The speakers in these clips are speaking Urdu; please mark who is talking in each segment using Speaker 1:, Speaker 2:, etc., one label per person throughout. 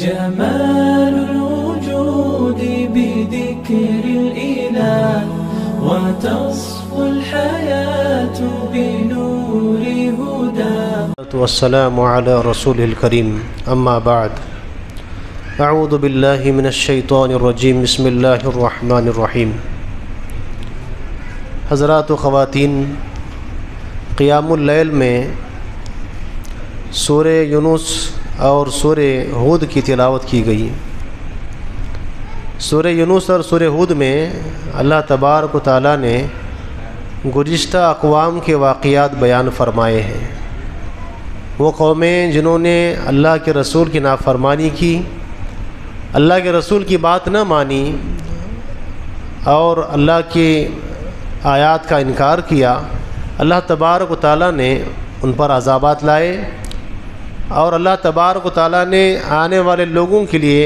Speaker 1: جمال الوجود بذكر الإله وتصفو الحياة بنور هداه
Speaker 2: والسلام على رسوله الكريم أما بعد أعوذ بالله من الشيطان الرجيم بسم الله الرحمن الرحيم حضرات و خواتین، قیام اللیل میں سورہ یونس اور سورہ ہود کی تلاوت کی گئی۔ سورہ یونس اور سورہ ہود میں اللہ تبارک و تعالیٰ نے گزشتہ اقوام کے واقعات بیان فرمائے ہیں۔ وہ قومیں جنہوں نے اللہ کے رسول کی نافرمانی کی، اللہ کے رسول کی بات نہ مانی اور اللہ کی آیات کا انکار کیا، اللہ تبارک و تعالیٰ نے ان پر عذابات لائے اور اللہ تبارک و تعالیٰ نے آنے والے لوگوں کے لیے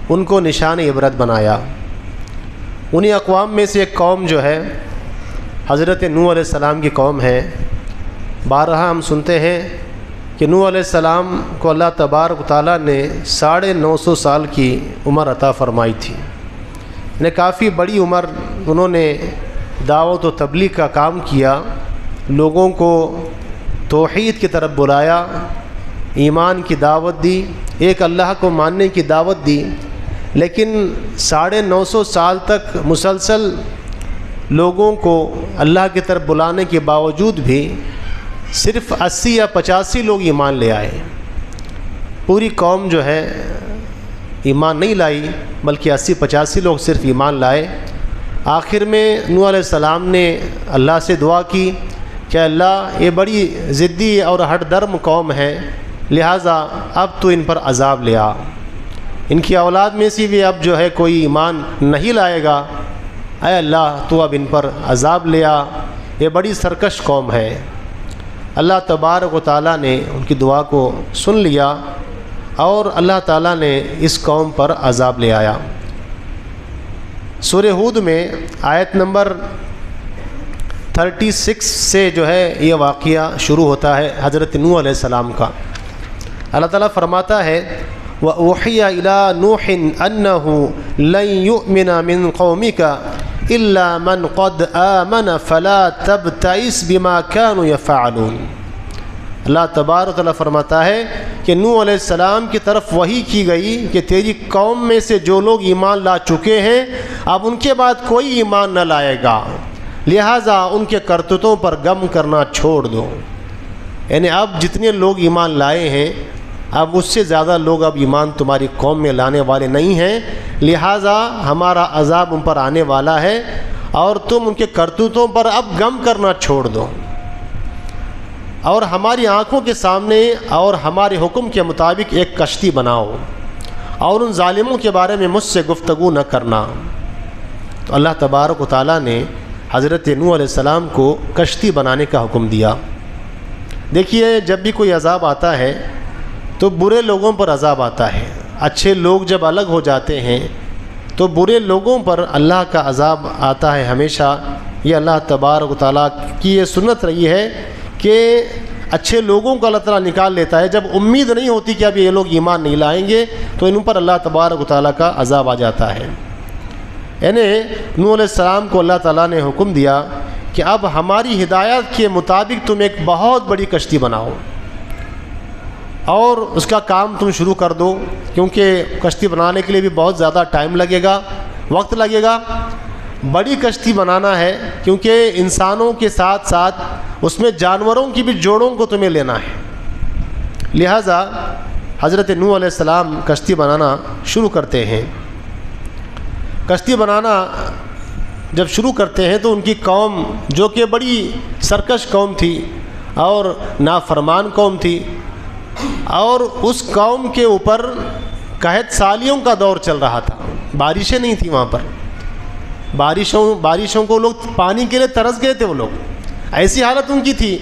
Speaker 2: ان کو نشان عبرت بنایا۔ انہی اقوام میں سے ایک قوم جو ہے حضرت نوح علیہ السلام کی قوم ہے۔ بارہا ہم سنتے ہیں کہ نوح علیہ السلام کو اللہ تبارک و تعالیٰ نے 950 سال کی عمر عطا فرمائی تھی، یعنی کافی بڑی عمر انہوں نے دعوت و تبلیغ کا کام کیا، لوگوں کو توحید کی طرف بلایا، ایمان کی دعوت دی، ایک اللہ کو ماننے کی دعوت دی، لیکن 950 سال تک مسلسل لوگوں کو اللہ کی طرف بلانے کے باوجود بھی صرف 80 یا 85 لوگ ایمان لے آئے۔ پوری قوم جو ہے ایمان نہیں لائی، بلکہ 80-85 لوگ صرف ایمان لائے۔ آخر میں نوح علیہ السلام نے اللہ سے دعا کی کہ اللہ یہ بڑی ضدی اور ہٹ درم قوم ہے، لہٰذا اب تو ان پر عذاب لے آ، ان کی اولاد میں سے بھی اب جو ہے کوئی ایمان نہیں لائے گا، اے اللہ تو اب ان پر عذاب لے آ، یہ بڑی سرکش قوم ہے۔ اللہ تبارک و تعالیٰ نے ان کی دعا کو سن لیا اور اللہ تعالیٰ نے اس قوم پر عذاب لے آیا۔ سورہ ہود میں آیت نمبر 36 سے جو ہے یہ واقعہ شروع ہوتا ہے حضرت نوح علیہ السلام کا۔ اللہ تعالیٰ فرماتا ہے وَأُوحِيَ إِلَىٰ نُوحٍ أَنَّهُ لَن يُؤْمِنَ مِن قَوْمِكَ إِلَّا مَنْ قَدْ آمَنَ فَلَا تَبْتَئِسْ بِمَا كَانُوا يَفْعَلُونَ۔ اللہ تبارک و تعالیٰ فرماتا ہے کہ نوح علیہ السلام کی طرف وحی کی گئی کہ تیری قوم میں سے جو لوگ ایمان لا چکے ہیں اب ان کے بعد کوئی ایمان نہ لائے گا، لہٰذا ان کے کرتوتوں پر غم کرنا چھوڑ دو۔ یعنی اب جتنے لوگ ایمان لائے ہیں اب اس سے زیادہ لوگ اب ایمان تمہاری قوم میں لانے والے نہیں ہیں، لہٰذا ہمارا عذاب ان پر آنے والا ہے اور تم ان کے کرتوتوں پر اب غم کرنا چھوڑ دو اور ہماری آنکھوں کے سامنے اور ہمارے حکم کے مطابق ایک کشتی بناؤ اور ان ظالموں کے بارے میں مجھ سے گفتگو نہ کرنا۔ تو اللہ تبارک و تعالیٰ نے حضرت نوح علیہ السلام کو کشتی بنانے کا حکم دیا۔ دیکھیے، جب بھی کوئی عذاب آتا ہے تو برے لوگوں پر عذاب آتا ہے، اچھے لوگ جب الگ ہو جاتے ہیں تو برے لوگوں پر اللہ کا عذاب آتا ہے ہمیشہ۔ یہ اللہ تبارک و تعالیٰ کی یہ سنت رہی ہے کہ اچھے لوگوں کو اللہ تعالیٰ نکال لیتا ہے، جب امید نہیں ہوتی کہ اب یہ لوگ ایمان نہیں لائیں گے تو ان پر اللہ تبارک و تعالیٰ کا عذاب آ جاتا ہے۔ یعنی نوح علیہ السلام کو اللہ تعالیٰ نے حکم دیا کہ اب ہماری ہدایت کے مطابق تم ایک بہت بڑی کشتی بناؤ اور اس کا کام تم شروع کر دو، کیونکہ کشتی بنانے کے لیے بھی بہت زیادہ ٹائم لگے گا، وقت لگے گا۔ بڑی کشتی بنانا ہے کیونکہ انسانوں کے ساتھ ساتھ اس میں جانوروں کی بھی جوڑوں کو تمہیں لینا ہے، لہٰذا حضرت نوح علیہ السلام کشتی بنانا شروع کرتے ہیں۔ کشتی بنانا جب شروع کرتے ہیں تو ان کی قوم جو کہ بڑی سرکش قوم تھی اور نافرمان قوم تھی، اور اس قوم کے اوپر قحط سالیوں کا دور چل رہا تھا، بارشیں نہیں تھیں وہاں پر، بارشوں کو لوگ پانی کے لیے ترس گئے تھے، وہ لوگ ایسی حالت ان کی تھی،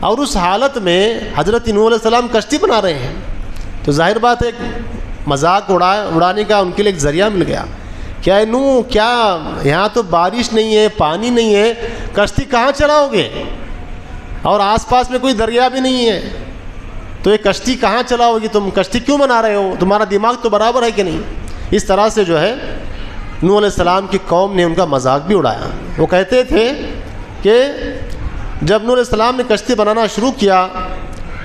Speaker 2: اور اس حالت میں حضرت نوح علیہ السلام کشتی بنا رہے ہیں تو ظاہر بات ہے مذاق اڑانے کا ان کے لیے ایک ذریعہ مل گیا۔ کیا ہے نوح، کیا یہاں تو بارش نہیں ہے، پانی نہیں ہے، کشتی کہاں چلاؤ گے، اور آس پاس میں کوئی دریا بھی نہیں ہے، تو یہ کشتی کہاں چلاؤ گی تم؟ کشتی کیوں بنا رہے ہو؟ تمہارا دماغ تو برابر ہے کہ نہیں؟ اس طرح سے جو ہے نوح علیہ السلام کی قوم نے ان کا مذاق بھی اڑایا۔ وہ کہتے تھے کہ جب نوح علیہ السلام نے کشتی بنانا شروع کیا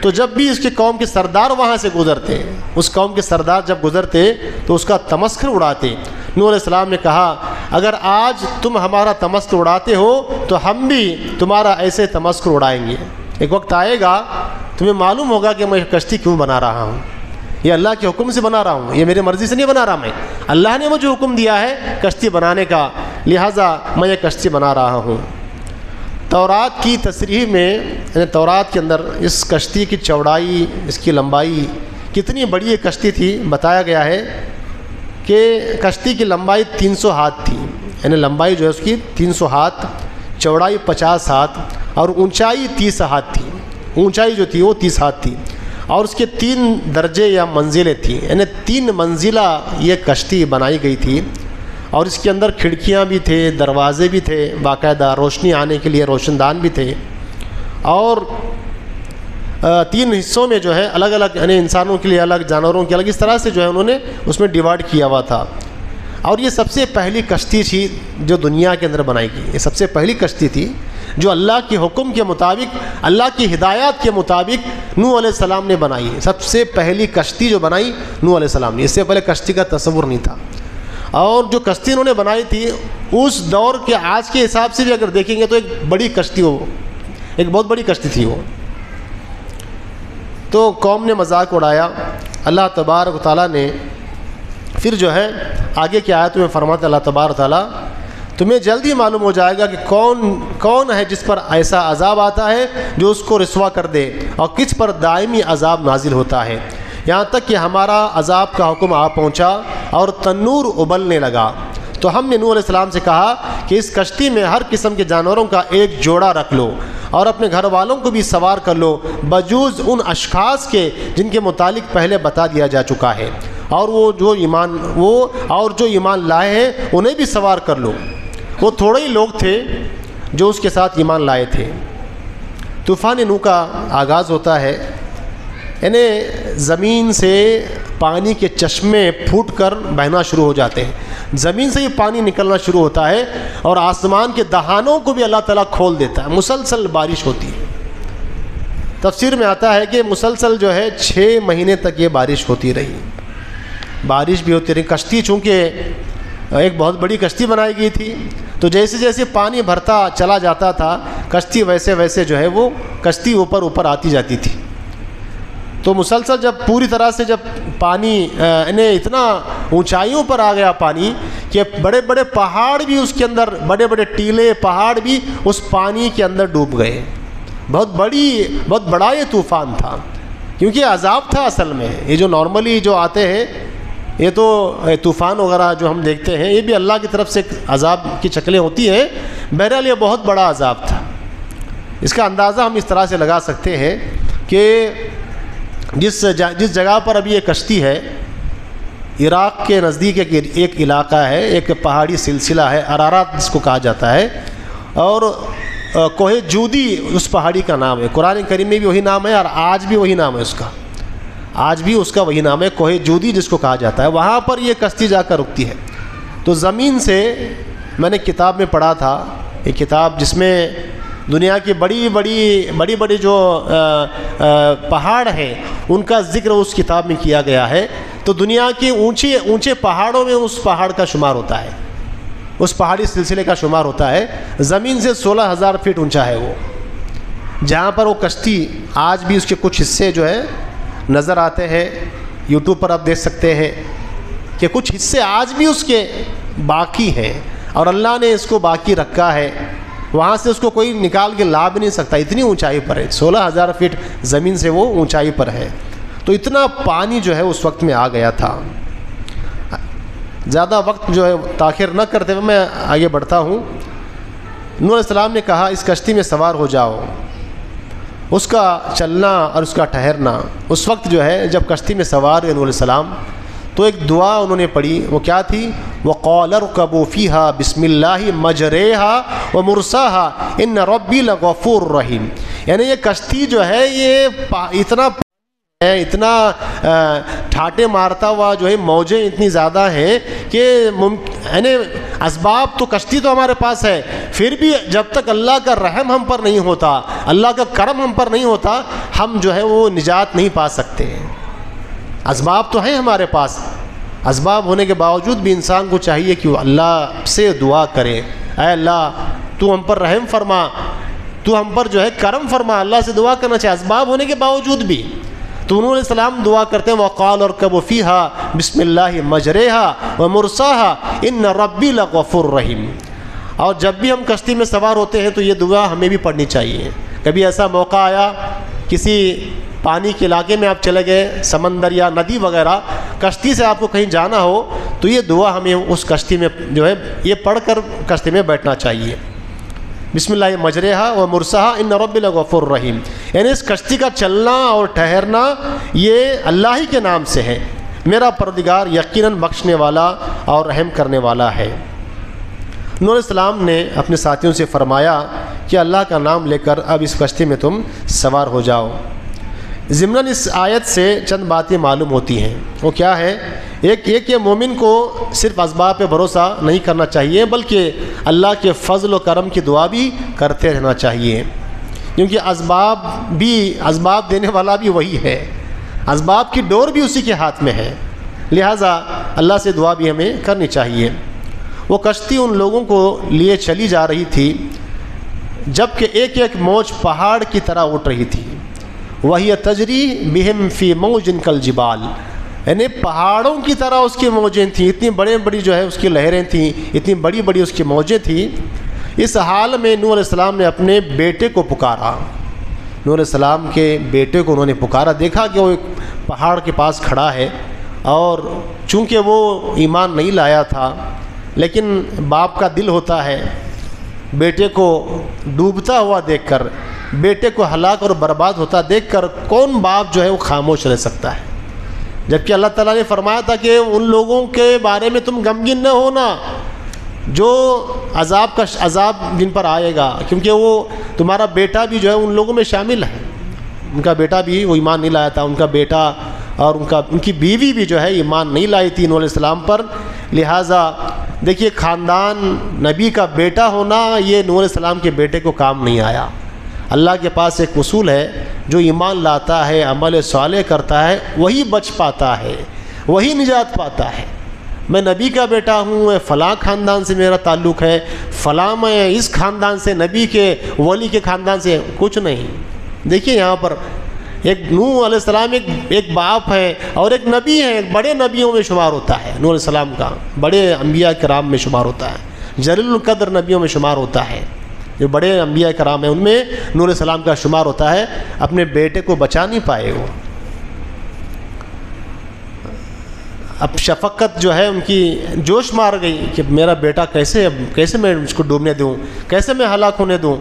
Speaker 2: تو جب بھی اس کی قوم کے سردار وہاں سے گزرتے، اس قوم کے سردار جب گزرتے تو اس کا تمسخر اڑاتے۔ نوح علیہ السلام نے کہا اگر آج تم ہمارا تمسخر اڑاتے ہو تو ہم بھی تمہارا ایسے تمسخر اڑائیں گے۔ ایک وقت آئے گا تمہیں معلوم ہوگا کہ میں کشتی کیوں بنا رہا ہوں، یہ اللہ کے حکم سے بنا رہا ہوں، یہ میرے مرضی سے نہیں بنا رہا، میں اللہ نے مجھے حکم دیا ہے کشتی بنانے کا، لہٰذا میں یہ کشتی بنا رہا ہوں۔ تورات کی تصریح میں، یعنی تورات کے اندر اس کشتی کی چوڑائی، اس کی لمبائی کتنی بڑی یہ کشتی تھی بتایا گیا ہے کہ کشتی کی لمبائی 300 ہاتھ تھی، یعنی لمبائی جو ہے اس کی 300 ہاتھ، چوڑائی 50 ہاتھ اور اونچائی 30 ہاتھ تھی۔ اونچائی جو تھی وہ 30 ہاتھ تھی اور اس کے 3 درجے یا منزلیں تھیں، یعنی 3 منزلہ یہ کشتی بنائی گئی تھی اور اس کے اندر کھڑکیاں بھی تھے، دروازے بھی تھے، باقاعدہ روشنی آنے کے لیے روشن دان بھی تھے، اور 3 حصوں میں جو ہے الگ الگ، یعنی انسانوں کے لیے الگ، جانوروں کے الگ، اس طرح سے جو ہے انہوں نے اس میں ڈیوائڈ کیا ہوا تھا۔ اور یہ سب سے پہلی کشتی تھی جو دنیا کے اندر بنائی گئی، یہ سب سے پہلی کشتی تھی جو اللہ کے حکم کے مطابق، اللہ کی ہدایات کے مطابق نوح علیہ السلام نے بنائی۔ سب سے پہلی کشتی جو بنائی نوح علیہ السلام نے، اس سے پہلے کشتی کا تصور نہیں تھا۔ اور جو کشتی انہوں نے بنائی تھی اس دور کے آج کے حساب سے بھی اگر دیکھیں گے تو ایک بڑی کشتی ہو، ایک بہت بڑی کشتی تھی وہ۔ تو قوم نے مذاق اڑایا۔ اللہ تبارک و تعالیٰ نے پھر جو ہے آگے کی آیت میں فرماتا اللہ تبارک و تعالیٰ تمہیں جلدی معلوم ہو جائے گا کہ کون ہے جس پر ایسا عذاب آتا ہے جو اس کو رسوا کر دے اور کس پر دائمی عذاب نازل ہوتا ہے، یہاں تک کہ ہمارا عذاب کا حکم آ پہنچا اور تنور ابلنے لگا۔ تو ہم نے نوح علیہ السلام سے کہا کہ اس کشتی میں ہر قسم کے جانوروں کا ایک جوڑا رکھ لو اور اپنے گھر والوں کو بھی سوار کر لو، بجوز ان اشخاص کے جن کے متعلق پہلے بتا دیا جا چکا ہے، اور جو ایمان لائے ہیں انہیں بھی سوار کر لو۔ وہ تھوڑے ہی لوگ تھے جو اس کے ساتھ ایمان لائے تھے۔ طوفان نوح کا آغاز ہوتا ہے، یعنی زمین سے پانی کے چشمے پھوٹ کر بہنا شروع ہو جاتے ہیں، زمین سے یہ پانی نکلنا شروع ہوتا ہے اور آسمان کے دہانوں کو بھی اللہ تعالیٰ کھول دیتا ہے، مسلسل بارش ہوتی ہے۔ تفسیر میں آتا ہے کہ مسلسل جو ہے 6 مہینے تک یہ بارش ہوتی رہی، بارش بھی ہوتی رہی۔ کشتی چونکہ ایک بہت بڑی کشتی بنائی گئی تھی تو جیسے جیسے پانی بھرتا چلا جاتا تھا کشتی ویسے ویسے جو ہے وہ کشتی اوپر آتی جاتی تھی۔ تو مسلسل جب پوری طرح سے جب پانی یعنی اتنا اونچائیوں پر آ گیا پانی کہ بڑے بڑے پہاڑ بھی اس کے اندر، بڑے بڑے ٹیلے پہاڑ بھی اس پانی کے اندر ڈوب گئے۔ بہت بڑا یہ طوفان تھا، کیونکہ عذاب تھا اصل میں۔ یہ جو نارملی جو آتے ہیں یہ تو طوفان وغیرہ جو ہم دیکھتے ہیں یہ بھی اللہ کی طرف سے عذاب کی شکلیں ہوتی ہیں، بہرحال یہ بہت بڑا عذاب تھا۔ اس کا اندازہ ہم اس طرح سے لگا سکتے ہیں کہ جس جگہ پر ابھی یہ کشتی ہے، عراق کے نزدیک ایک علاقہ ہے، ایک پہاڑی سلسلہ ہے، ارارات جس کو کہا جاتا ہے، اور کوہ جودی اس پہاڑی کا نام ہے۔ قرآن کریم میں بھی وہی نام ہے اور آج بھی وہی نام ہے اس کا، آج بھی اس کا وہی نام ہے، کوہ جودی جس کو کہا جاتا ہے۔ وہاں پر یہ کشتی جا کر رکتی ہے۔ تو زمین سے میں نے کتاب میں پڑھا تھا، ایک کتاب جس میں دنیا کی بڑی بڑی جو پہاڑ ہیں ان کا ذکر اس کتاب میں کیا گیا ہے۔ تو دنیا کے اونچے پہاڑوں میں اس پہاڑ کا شمار ہوتا ہے، اس پہاڑی سلسلے کا شمار ہوتا ہے۔ زمین سے 16,000 فٹ اونچا ہے وہ، جہاں پر وہ کشتی آج بھی اس کے کچھ حصے جو ہے نظر آتے ہیں۔ یوٹیوب پر آپ دیکھ سکتے ہیں کہ کچھ حصے آج بھی اس کے باقی ہیں اور اللہ نے اس کو باقی رکھا ہے، وہاں سے اس کو کوئی نکال کے لا بھی نہیں سکتا، اتنی اونچائی پر ہے، 16,000 فٹ زمین سے وہ اونچائی پر ہے۔ تو اتنا پانی جو ہے اس وقت میں آ گیا تھا۔ زیادہ وقت جو ہے تاخیر نہ کرتے ہوئے میں آگے بڑھتا ہوں۔ نوح علیہ السلام نے کہا اس کشتی میں سوار ہو جاؤ۔ اس کا چلنا اور اس کا ٹھہرنا، اس وقت جو ہے جب کشتی میں سوار ہوئے نوح علیہ السلام تو ایک دعا انہوں نے پڑھی، وہ کیا تھی؟ وَقَالَ ارْكَبُوا فِيهَا بِسْمِ اللَّهِ مَجْرَاهَا وَمُرْسَاهَا إِنَّ رَبِّي لَغَفُورٌ رَحِيمٌ۔ یعنی یہ کشتی جو ہے یہ اتنا اتنا ٹھاٹے مارتا ہوا جو ہے موجیں اتنی زیادہ ہیں کہ یعنی اسباب تو کشتی تو ہمارے پاس ہے، پھر بھی جب تک اللہ کا رحم ہم پر نہیں ہوتا، اللہ کا کرم ہم پر نہیں ہوتا، ہم جو ہے وہ نجات نہیں پا سکتے۔ اسباب تو ہیں ہمارے پاس، اسباب ہونے کے باوجود بھی انسان کو چاہیے کہ وہ اللہ سے دعا کرے، اے اللہ تو ہم پر رحم فرما، تو ہم پر جو ہے کرم فرما، اللہ سے دعا کرنا چاہیے اسباب ہونے کے باوجود بھی۔ تو انہوں نے السلام دعا کرتے ہیں وقال ارکبوا فیہا بسم اللہ مجریہا ومرساہا ان ربی لغفور رحیم۔ اور جب بھی ہم کشتی میں سوار ہوتے ہیں تو یہ دعا ہمیں بھی پڑھنی چاہیے۔ کبھی ایسا موقع آیا کسی پانی کے علاقے میں آپ چلے گئے، سمندر یا ندی وغیرہ، کشتی سے آپ کو کہیں جانا ہو تو یہ دعا ہمیں اس کشتی میں جو ہے یہ پڑھ کر کشتی میں بیٹھنا چاہیے، بسم اللہ مجریہا و مرساہا ان ربی لغفور رحیم۔ یعنی اس کشتی کا چلنا اور ٹھہرنا یہ اللہ ہی کے نام سے ہے، میرا پروردگار یقیناً بخشنے والا اور رحم کرنے والا ہے۔ نوح علیہ السلام نے اپنے ساتھیوں سے فرمایا کہ اللہ کا نام لے کر اب اس کشتی میں تم سوار ہو جاؤ۔ ضمناً اس آیت سے چند باتیں معلوم ہوتی ہیں، وہ کیا ہے؟ ایک یہ مومن کو صرف اسباب پہ بھروسہ نہیں کرنا چاہیے بلکہ اللہ کے فضل و کرم کی دعا بھی کرتے رہنا چاہیے، کیونکہ اسباب دینے والا بھی وہی ہے، اسباب کی ڈور بھی اسی کے ہاتھ میں ہے، لہٰذا اللہ سے دعا بھی ہمیں کرنی چاہیے۔ وہ کشتی ان لوگوں کو لیے چلی جا رہی تھی جبکہ ایک ایک موج پہاڑ کی طرح اٹھ رہی تھی، وَهِيَ تَجْرِي بِهِمْ فِي مَوْجٍ كَالْجِبَالِ، یعنی پہاڑوں کی طرح اس کی موجیں تھیں، اتنی بڑی بڑی جو ہے اس کی لہریں تھیں، اتنی بڑی بڑی اس کی موجیں تھیں۔ اس حال میں نوح علیہ السلام نے اپنے بیٹے کو پکارا، نوح علیہ السلام کے بیٹے کو انہوں نے پکارا، دیکھا کہ وہ ایک پہاڑ کے پاس کھڑا ہے، اور چونکہ وہ ایمان نہیں لایا تھا لیکن باپ کا دل ہوتا ہے، بیٹے کو ڈوبتا ہوا دیکھ کر، بیٹے کو ہلاک اور برباد ہوتا دیکھ کر کون باپ جو ہے وہ خاموش رہ سکتا ہے؟ جبکہ اللہ تعالیٰ نے فرمایا تھا کہ ان لوگوں کے بارے میں تم غمگین نہ ہونا جو عذاب جن پر آئے گا، کیونکہ وہ تمہارا بیٹا بھی جو ہے ان لوگوں میں شامل ہے، ان کا بیٹا بھی وہ ایمان نہیں لایا تھا، ان کا بیٹا اور ان کی بیوی بھی جو ہے ایمان نہیں لائی تھی نوح علیہ السلام پر، لہٰذا دیکھیے خاندان نبی کا بیٹا ہونا یہ نوح علیہ السلام کے بیٹے کو کام نہیں آیا۔ اللہ کے پاس ایک اصول ہے، جو ایمان لاتا ہے عمل صالح کرتا ہے وہی بچ پاتا ہے، وہی نجات پاتا ہے۔ میں نبی کا بیٹا ہوں، میں فلاں خاندان سے میرا تعلق ہے، فلاں میں اس خاندان سے، نبی کے ولی کے خاندان سے، کچھ نہیں۔ دیکھیے یہاں پر ایک نوح علیہ السلام ایک باپ ہے اور ایک نبی ہے، ایک بڑے نبیوں میں شمار ہوتا ہے نوح علیہ السلام کا، بڑے انبیاء کرام میں شمار ہوتا ہے، جلیل القدر نبیوں میں شمار ہوتا ہے، جو بڑے انبیاء کرام ہیں ان میں نوح علیہ السلام کا شمار ہوتا ہے۔ اپنے بیٹے کو بچا نہیں پائے وہ، اب شفقت جو ہے ان کی جوش مار گئی کہ میرا بیٹا کیسے میں اس کو ڈوبنے دوں، کیسے میں ہلاک ہونے دوں۔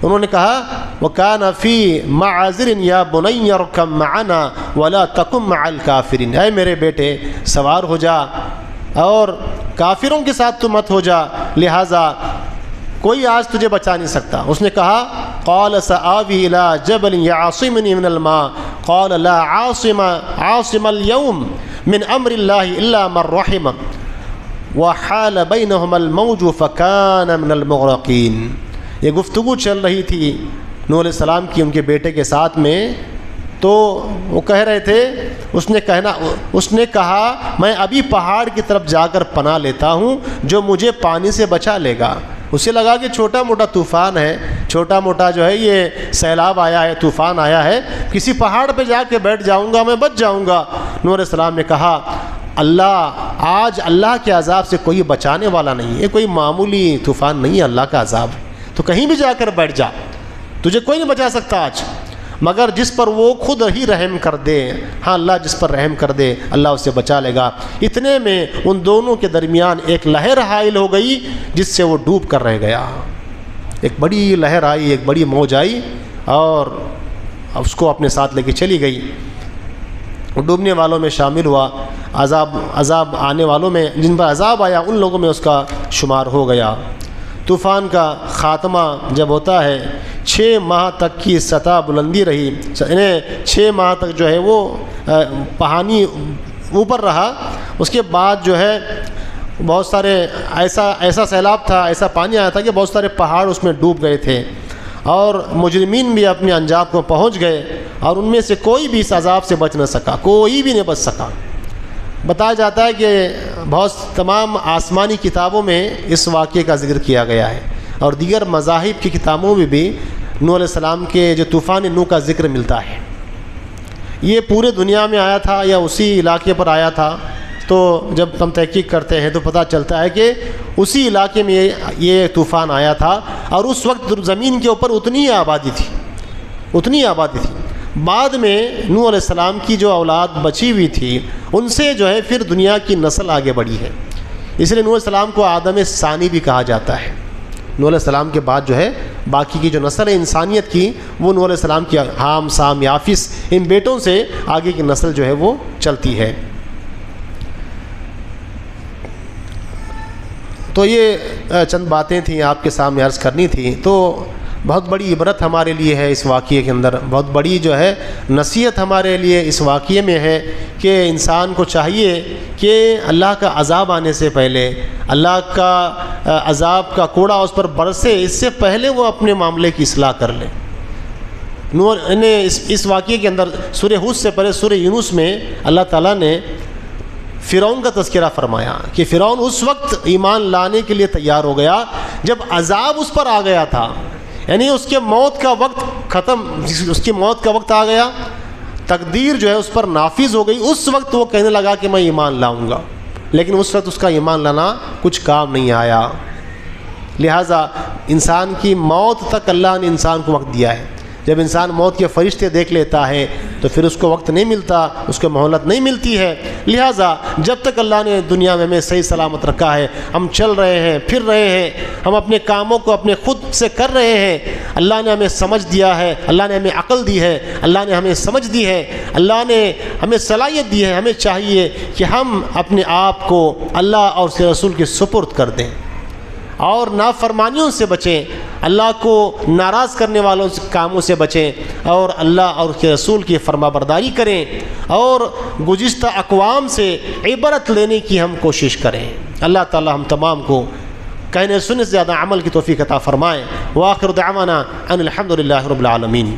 Speaker 2: انہوں نے کہا وَكَانَ فِي مَعَذِرٍ يَا بُنَيَّ ارْكَب مَعَنَا وَلَا تَكُن مَعَ الْكَافِرِينَ، اے میرے بیٹے سوار ہو جا اور کافروں کے ساتھ تو مت ہو جا، لہٰذا کوئی آج تجھے بچا نہیں سکتا۔ اس نے کہا قَالَ سَآوِي إِلَىٰ جَبَلٍ يَعْصِمُنِي مِنَ الْمَاءِ قَالَ لَا عَاصِمَ الْيَوْمَ مِنْ أَمْرِ اللَّهِ إِلَّا مَنْ رَحِمَ وَحَالَ بَيْنَهُمَا الْمَوْجُ فَكَانَ مِنَ الْمُغْرَقِينَ۔ یہ گفتگو چل رہی تھی نوح علیہ السلام کی ان کے بیٹے کے ساتھ میں، تو وہ کہہ رہے تھے، اس نے کہا میں ابھی پہاڑ کی طرف جا کر پناہ لیتا ہوں جو مجھے پانی سے بچا لے گا۔ اسے لگا کہ چھوٹا موٹا طوفان ہے، چھوٹا موٹا جو ہے یہ سیلاب آیا ہے، طوفان آیا ہے، کسی پہاڑ پہ جا کے بیٹھ جاؤں گا، میں بچ جاؤں گا۔ نوح علیہ السلام نے کہا آج اللہ کے عذاب سے کوئی بچانے والا نہیں ہے، کوئی معمولی طوفان نہیں ہے، اللہ کا عذاب ہے، تو کہیں بھی جا کر بیٹھ جا، تجھے کوئی نہیں بچا سکتا آج، مگر جس پر وہ خود ہی رحم کر دے، ہاں اللہ جس پر رحم کر دے اللہ اسے بچا لے گا۔ اتنے میں ان دونوں کے درمیان ایک لہر حائل ہو گئی جس سے وہ ڈوب کر رہ گیا۔ ایک بڑی لہر آئی، ایک بڑی موج آئی اور اس کو اپنے ساتھ لے کے چلی گئی، ڈوبنے والوں میں شامل ہوا، عذاب آنے والوں میں، جن پر عذاب آیا ان لوگوں میں اس کا شمار ہو گیا۔ طوفان کا خاتمہ جب ہوتا ہے 6 ماہ تک کی سطح بلندی رہی، انہیں 6 ماہ تک جو ہے وہ پانی اوپر رہا۔ اس کے بعد جو ہے بہت سارے ایسا سیلاب تھا، ایسا پانی آیا تھا کہ بہت سارے پہاڑ اس میں ڈوب گئے تھے، اور مجرمین بھی اپنے انجام کو پہنچ گئے، اور ان میں سے کوئی بھی اس عذاب سے بچ نہ سکا، کوئی بھی نہیں بچ سکا۔ بتایا جاتا ہے کہ بہت تمام آسمانی کتابوں میں اس واقعے کا ذکر کیا گیا ہے، اور دیگر مذاہب کی کتابوں میں بھی نوح علیہ السلام کے جو طوفان نوح کا ذکر ملتا ہے۔ یہ پورے دنیا میں آیا تھا یا اسی علاقے پر آیا تھا؟ تو جب ہم تحقیق کرتے ہیں تو پتہ چلتا ہے کہ اسی علاقے میں یہ طوفان آیا تھا، اور اس وقت زمین کے اوپر اتنی ہی آبادی تھی۔ بعد میں نوح علیہ السلام کی جو اولاد بچی ہوئی تھی، ان سے جو ہے پھر دنیا کی نسل آگے بڑھی ہے، اس لیے نوح علیہ السلام کو آدم ثانی بھی کہا جاتا ہے۔ نوح علیہ السلام کے بعد جو ہے باقی کی جو نسل ہے انسانیت کی، وہ نوح علیہ السلام کی حام، سام، یافس، ان بیٹوں سے آگے کی نسل جو ہے وہ چلتی ہے۔ تو یہ چند باتیں تھیں آپ کے سامنے عرض کرنی تھی۔ تو بہت بڑی عبرت ہمارے لیے ہے اس واقعے کے اندر، بہت بڑی جو ہے نصیحت ہمارے لیے اس واقعے میں ہے کہ انسان کو چاہیے کہ اللہ کا عذاب آنے سے پہلے، اللہ کا عذاب کا کوڑا اس پر برسے، اس سے پہلے وہ اپنے معاملے کی اصلاح کر لے۔ نوح نے اس واقعے کے اندر سورہ ہود سے پہلے سورہ یونس میں اللہ تعالیٰ نے فرعون کا تذکرہ فرمایا کہ فرعون اس وقت ایمان لانے کے لیے تیار ہو گیا جب عذاب اس پر آ گیا تھا، یعنی اس کے موت کا وقت ختم، اس کی موت کا وقت آ گیا، تقدیر جو ہے اس پر نافذ ہو گئی، اس وقت وہ کہنے لگا کہ میں ایمان لاؤں گا، لیکن اس وقت اس کا ایمان لانا کچھ کام نہیں آیا۔ لہٰذا انسان کی موت تک اللہ نے انسان کو وقت دیا ہے۔ جب انسان موت کے فرشتے دیکھ لیتا ہے تو پھر اس کو وقت نہیں ملتا، اس کو مہلت نہیں ملتی ہے۔ لہٰذا جب تک اللہ نے دنیا میں ہمیں صحیح سلامت رکھا ہے، ہم چل رہے ہیں، پھر رہے ہیں، ہم اپنے کاموں کو اپنے خود سے کر رہے ہیں، اللہ نے ہمیں سمجھ دیا ہے، اللہ نے ہمیں عقل دی ہے، اللہ نے ہمیں سمجھ دی ہے، اللہ نے ہمیں صلاحیت دی ہے، ہمیں چاہیے کہ ہم اپنے آپ کو اللہ اور اس کے رسول کے سپرد کر دیں اور نافرمانیوں سے بچیں، اللہ کو ناراض کرنے والوں کاموں سے بچیں، اور اللہ اور اس کے رسول کی فرما برداری کریں، اور گزشتہ اقوام سے عبرت لینے کی ہم کوشش کریں۔ اللہ تعالی ہم تمام کو کہنے سننے سے زیادہ عمل کی توفیق عطا فرمائے۔ وآخر دعوانا ان الحمد للہ رب العالمین۔